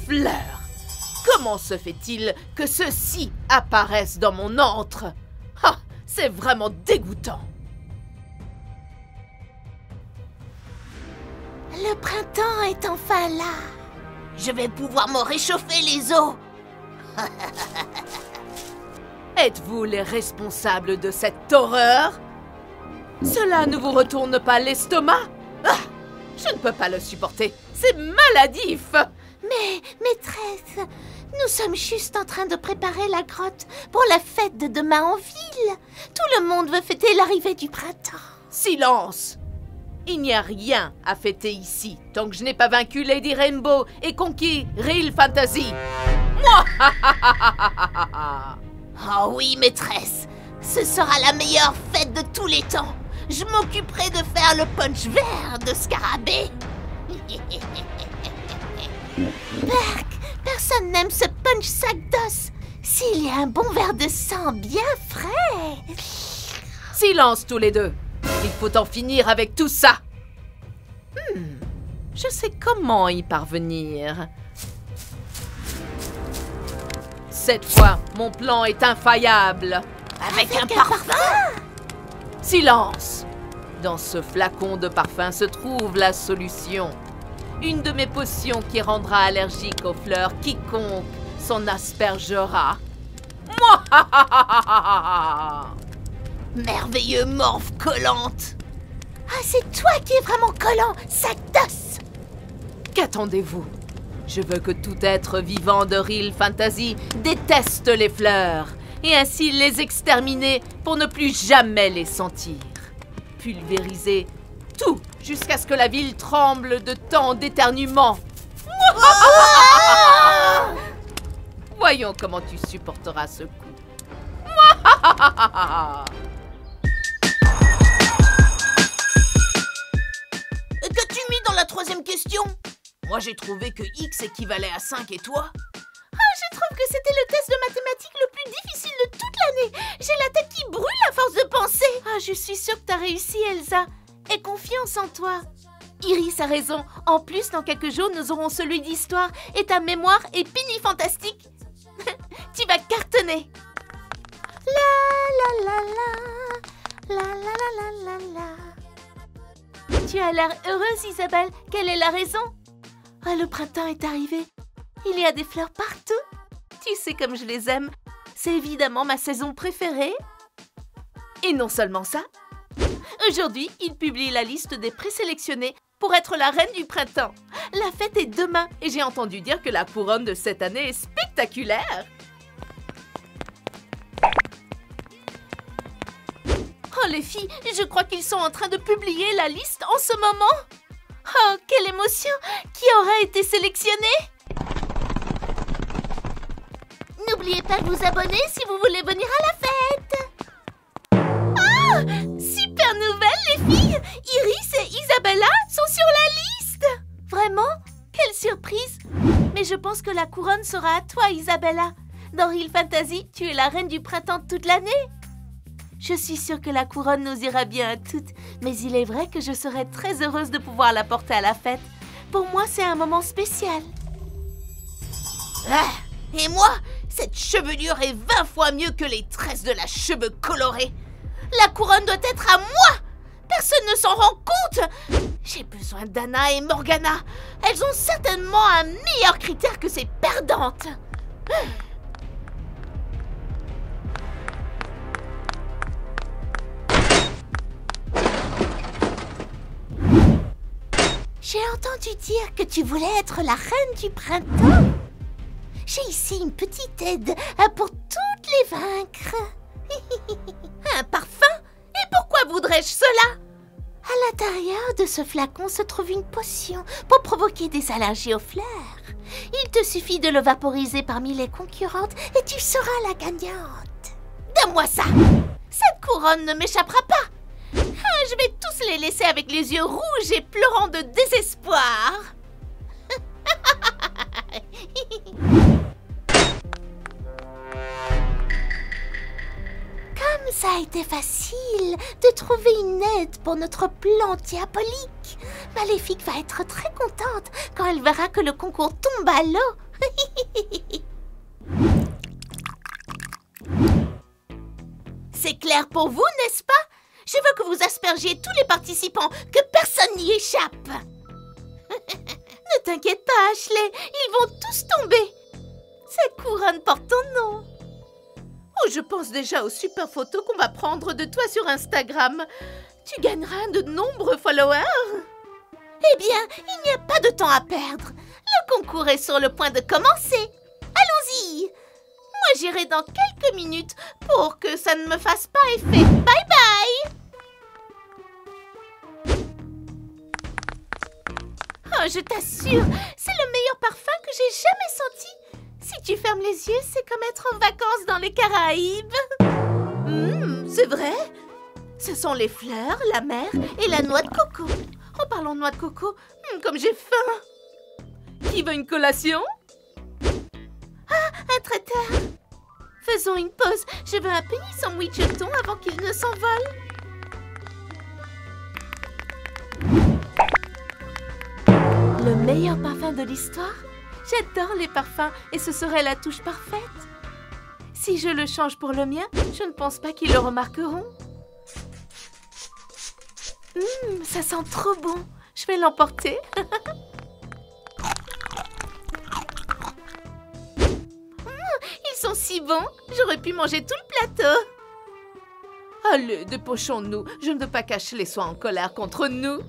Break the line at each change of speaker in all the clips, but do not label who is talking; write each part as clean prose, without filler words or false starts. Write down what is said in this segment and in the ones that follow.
fleurs! Comment se fait-il que ceux-ci apparaissent dans mon antre? Ah, c'est vraiment dégoûtant!
Le printemps est enfin là. Je vais pouvoir me réchauffer les os.
Êtes-vous les responsables de cette horreur? Cela ne vous retourne pas l'estomac? Ah, je ne peux pas le supporter, c'est maladif!
Mais, maîtresse, nous sommes juste en train de préparer la grotte pour la fête de demain en ville. Tout le monde veut fêter l'arrivée du printemps.
Silence! Il n'y a rien à fêter ici tant que je n'ai pas vaincu Lady Rainbow et conquis Real Fantasy. Moi!
Oh oui, maîtresse, ce sera la meilleure fête de tous les temps. Je m'occuperai de faire le punch vert de Scarabée. Berk, personne n'aime ce punch sac d'os. S'il y a un bon verre de sang bien frais.
Silence tous les deux. Il faut en finir avec tout ça. Je sais comment y parvenir. Cette fois, mon plan est infaillible.
Avec un parfum.
Silence! Dans ce flacon de parfum se trouve la solution. Une de mes potions qui rendra allergique aux fleurs quiconque s'en aspergera.
Merveilleux morphe collante. Ah, c'est toi qui es vraiment collant, sac d'os.
Qu'attendez-vous? Je veux que tout être vivant de Real Fantasy déteste les fleurs et ainsi les exterminer pour ne plus jamais les sentir. Pulvériser tout jusqu'à ce que la ville tremble de tant d'éternuements. Voyons comment tu supporteras ce coup.
Qu'as-tu mis dans la troisième question? Moi, j'ai trouvé que X équivalait à 5 et toi? Je trouve que c'était le test de mathématiques le plus difficile de toute l'année. J'ai la tête qui brûle à force de penser.
Ah, je suis sûre que t'as réussi, Elsa. Aie confiance en toi. Iris a raison. En plus, dans quelques jours, nous aurons celui d'histoire et ta mémoire est pini-fantastique. Tu vas cartonner.
La la la la, la la la la la la.
Tu as l'air heureuse, Isabelle. Quelle est la raison? Ah, le printemps est arrivé. Il y a des fleurs partout. Tu sais comme je les aime. C'est évidemment ma saison préférée. Et non seulement ça, aujourd'hui, il publie la liste des présélectionnés pour être la reine du printemps. La fête est demain et j'ai entendu dire que la couronne de cette année est spectaculaire. Oh les filles, je crois qu'ils sont en train de publier la liste en ce moment. Oh, quelle émotion! Qui aura été sélectionné?
N'oubliez pas de vous abonner si vous voulez venir à la fête.
Ah! Super nouvelle, les filles! Iris et Isabella sont sur la liste! Vraiment? Quelle surprise! Mais je pense que la couronne sera à toi, Isabella. Dans Real Fantasy, tu es la reine du printemps toute l'année. Je suis sûre que la couronne nous ira bien à toutes, mais il est vrai que je serais très heureuse de pouvoir la porter à la fête. Pour moi, c'est un moment spécial.
Ah, et moi, cette chevelure est 20 fois mieux que les tresses de la cheveux colorée. La couronne doit être à moi. Personne ne s'en rend compte. J'ai besoin d'Anna et Morgana. Elles ont certainement un meilleur critère que ces perdantes. J'ai entendu dire que tu voulais être la reine du printemps. J'ai ici une petite aide pour toutes les vaincre. Un parfum? Et pourquoi voudrais-je cela? À l'intérieur de ce flacon se trouve une potion pour provoquer des allergies aux fleurs. Il te suffit de le vaporiser parmi les concurrentes et tu seras la gagnante. Donne-moi ça! Cette couronne ne m'échappera pas. Je vais tous les laisser avec les yeux rouges et pleurant de désespoir. Comme ça a été facile de trouver une aide pour notre plan diabolique. Maléfique va être très contente quand elle verra que le concours tombe à l'eau. C'est clair pour vous, n'est-ce pas? Je veux que vous aspergiez tous les participants, que personne n'y échappe.
Ne t'inquiète pas, Ashley, ils vont tous tomber. Cette couronne porte ton nom.
Oh, je pense déjà aux super photos qu'on va prendre de toi sur Instagram. Tu gagneras de nombreux followers.
Eh bien, il n'y a pas de temps à perdre. Le concours est sur le point de commencer. Allons-y. Moi, j'irai dans quelques minutes pour que ça ne me fasse pas effet. Bye bye.
Oh, je t'assure, c'est le meilleur parfum que j'ai jamais senti. Si tu fermes les yeux, c'est comme être en vacances dans les Caraïbes.
C'est vrai? Ce sont les fleurs, la mer et la noix de coco. En parlant de noix de coco, comme j'ai faim. Qui veut une collation?
Ah, un traiteur. Faisons une pause. Je veux un penny sandwich au thon avant qu'il ne s'envole. Le meilleur parfum de l'histoire? J'adore les parfums et ce serait la touche parfaite. Si je le change pour le mien, je ne pense pas qu'ils le remarqueront. Ça sent trop bon. Je vais l'emporter. Ils sont si bons. J'aurais pu manger tout le plateau.
Allez, dépêchons-nous. Je ne veux pas qu'Ashley soit en colère contre nous.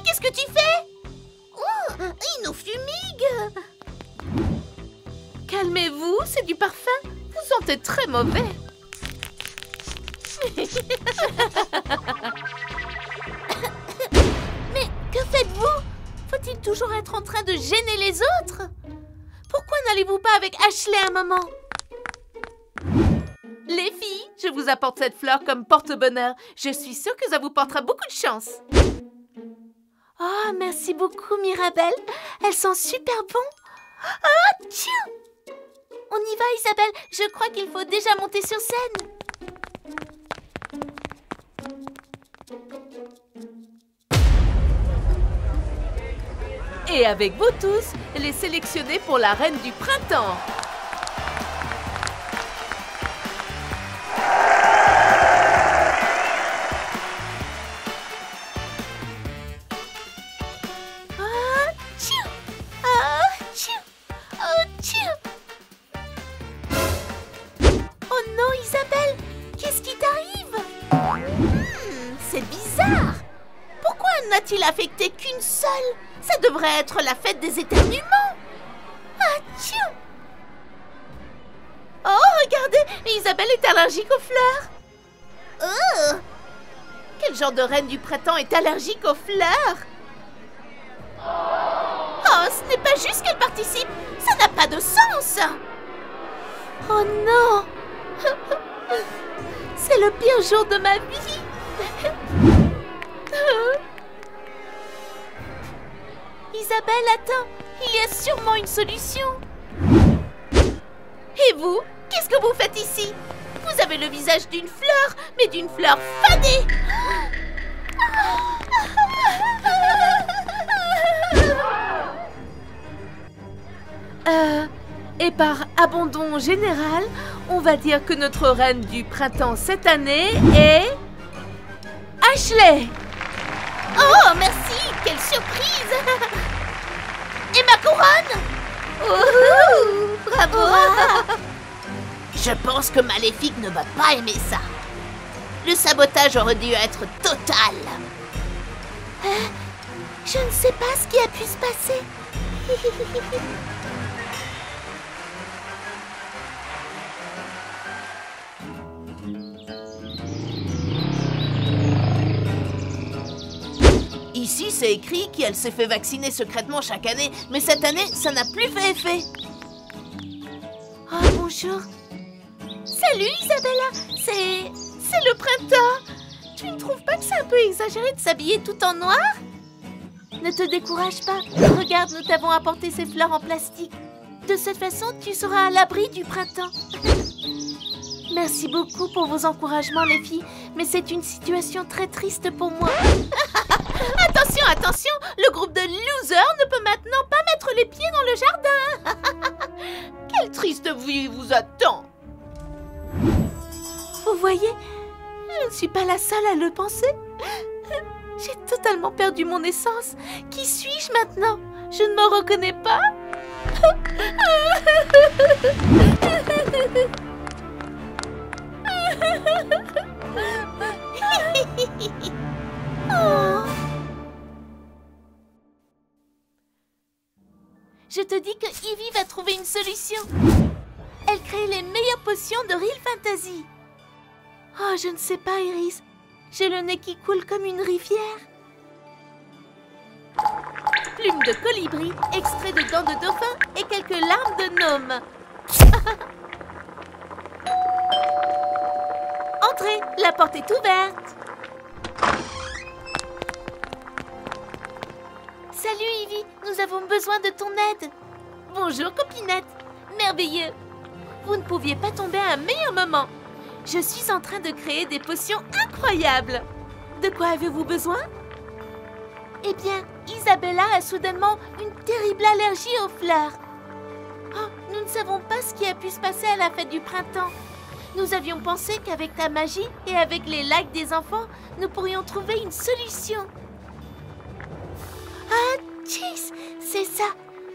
Qu'est-ce que tu fais? Oh, il nous fumigue.
Calmez-vous, c'est du parfum. Vous sentez très mauvais. Mais que faites-vous? Faut-il toujours être en train de gêner les autres? Pourquoi n'allez-vous pas avec Ashley un moment?
Les filles, je vous apporte cette fleur comme porte-bonheur. Je suis sûre que ça vous portera beaucoup de chance.
Oh, merci beaucoup, Mirabelle. Elles sont super bon. Oh, tchou! On y va, Isabelle. Je crois qu'il faut déjà monter sur scène.
Et avec vous tous, les sélectionnés pour la reine du printemps.
Oh non, Isabelle, qu'est-ce qui t'arrive?
C'est bizarre. Pourquoi n'a-t-il affecté qu'une seule? Ça devrait être la fête des éternuements.
Atchou! Oh, regardez, Isabelle est allergique aux fleurs.
Quel genre de reine du printemps est allergique aux fleurs?
Oh, ce n'est pas juste qu'elle participe. Ça n'a pas de sens.
Oh non! C'est le pire jour de ma vie. Isabelle, attends. Il y a sûrement une solution.
Et vous? Qu'est-ce que vous faites ici? Vous avez le visage d'une fleur, mais d'une fleur fanée.
Et par abandon général, on va dire que notre reine du printemps cette année est... Ashley!
Oh, merci! Quelle surprise! Et ma couronne?
Bravo!
Je pense que Maléfique ne va pas aimer ça. Le sabotage aurait dû être total.
Je ne sais pas ce qui a pu se passer.
Ici, c'est écrit qu'elle s'est fait vacciner secrètement chaque année, mais cette année, ça n'a plus fait effet.
Oh, bonjour. Salut, Isabella. C'est le printemps. Tu ne trouves pas que c'est un peu exagéré de s'habiller tout en noir? Ne te décourage pas. Regarde, nous t'avons apporté ces fleurs en plastique. De cette façon, tu seras à l'abri du printemps. Merci beaucoup pour vos encouragements, les filles, mais c'est une situation très triste pour moi. Attention, attention, le groupe de losers ne peut maintenant pas mettre les pieds dans le jardin.
Quelle triste vie vous attend!
Vous voyez, je ne suis pas la seule à le penser. J'ai totalement perdu mon essence. Qui suis-je maintenant? Je ne me reconnais pas. Oh. Je te dis que Ivy va trouver une solution. Elle crée les meilleures potions de Real Fantasy. Oh, je ne sais pas, Iris. J'ai le nez qui coule comme une rivière. Plume de colibri, extrait de dents de dauphin et quelques larmes de gnome. Entrez, la porte est ouverte. Salut Ivy, nous avons besoin de ton aide. Bonjour copinette, merveilleux. Vous ne pouviez pas tomber à un meilleur moment. Je suis en train de créer des potions incroyables. De quoi avez-vous besoin? Eh bien, Isabella a soudainement une terrible allergie aux fleurs. Oh, nous ne savons pas ce qui a pu se passer à la fête du printemps. Nous avions pensé qu'avec ta magie et avec les likes des enfants, nous pourrions trouver une solution. Ah, tchis, c'est ça.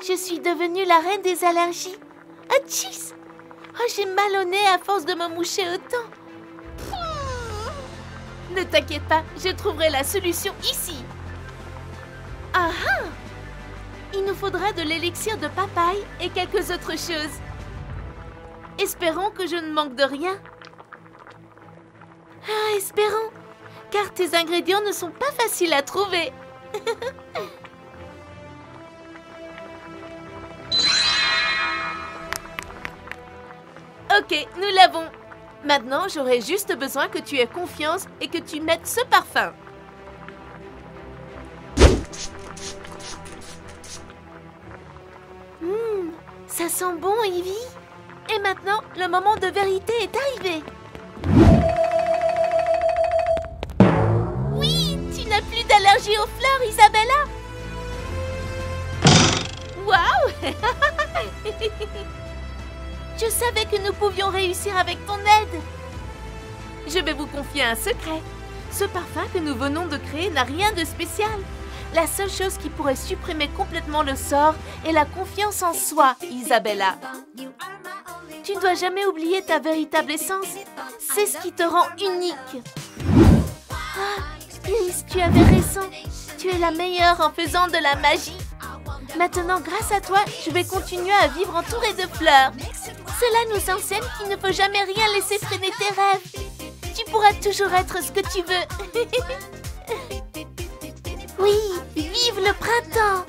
Je suis devenue la reine des allergies. Ah, tchis. Oh, j'ai mal au nez à force de me moucher autant. Ne t'inquiète pas, je trouverai la solution ici. Ah ah! Il nous faudra de l'élixir de papaye et quelques autres choses. Espérons que je ne manque de rien. Ah, espérons, car tes ingrédients ne sont pas faciles à trouver. Ok, nous l'avons. Maintenant, j'aurai juste besoin que tu aies confiance et que tu mettes ce parfum. Ça sent bon, Ivy. Et maintenant, le moment de vérité est arrivé. Oui, tu n'as plus d'allergie aux fleurs, Isabella. Waouh. Je savais que nous pouvions réussir avec ton aide. Je vais vous confier un secret. Ce parfum que nous venons de créer n'a rien de spécial. La seule chose qui pourrait supprimer complètement le sort est la confiance en soi, Isabella. Tu ne dois jamais oublier ta véritable essence. C'est ce qui te rend unique. Ah, Iris, tu avais raison. Tu es la meilleure en faisant de la magie. Maintenant, grâce à toi, je vais continuer à vivre entourée de fleurs. Cela nous enseigne qu'il ne faut jamais rien laisser freiner tes rêves. Tu pourras toujours être ce que tu veux. Oui, vive le printemps!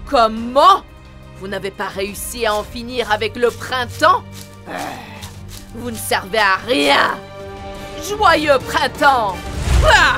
Comment? Vous n'avez pas réussi à en finir avec le printemps? Vous ne servez à rien! Joyeux printemps! Ah!